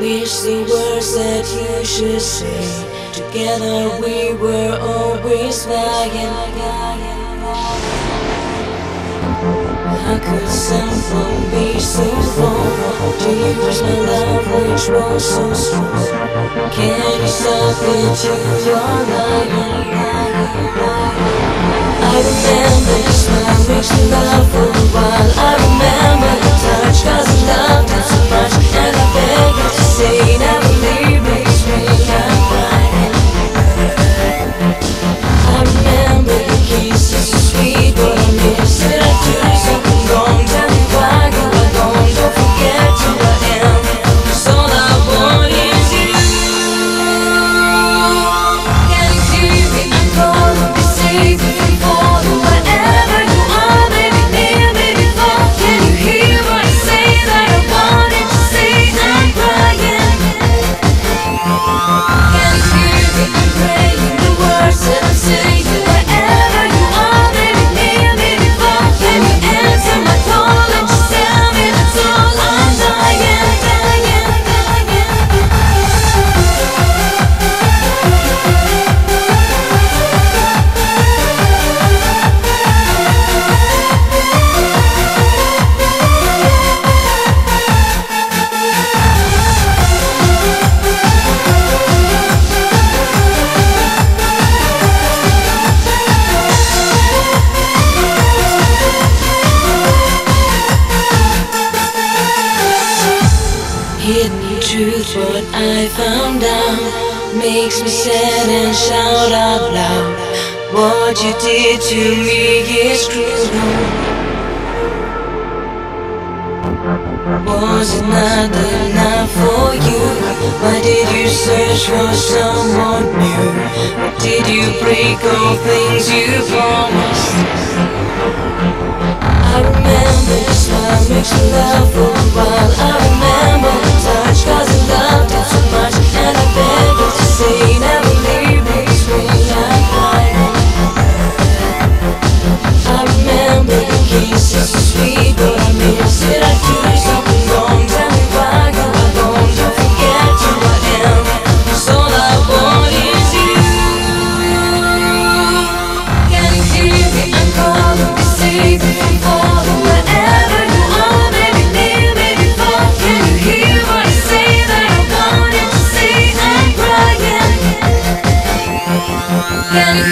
Wish the words that you should say. Together we were always flying. How could someone be so wrong to use my love which was so strong? Can you stop it? You are lying. I remember your smile makes me laugh for a while. I remember the touch 'cause I loved it so much. And I beg you to say never leave me, 'cause when I'm crying. I remember your kisses so sweet, but I miss it. I do something wrong, tell me why you are gone. Don't forget who I am, 'cause all I want is you. Can you hear me? I'm calling to save me from falling. Wherever you are, maybe near, maybe far. Can you hear what I say that I wanted to say? I'm crying. Can you hear me? I'm praying the words that I'm saying. Wherever you are, maybe near, maybe far. Can you answer my call and just tell me that's all? I'm dying, dying, dying. Hidden truth, what I found out makes me sad and shout out loud. What you did to me is cruel. Was it not enough for you? Why did you search for someone new? Why did you break all things you promised? I remember the smile makes me laugh for a while. I remember the touch 'cause I loved it so much. And I beg you to say never leave me, 'cause when I'm crying. I remember the kisses so sweet, but I miss it. I do something wrong, tell me why you are gone. Don't forget who I am, 'cause all I want is you. Can you hear me? I'm calling to save me from falling. Wherever you are, maybe near, maybe far. Can you hear what I say that I wanted to say? I'm crying. Can you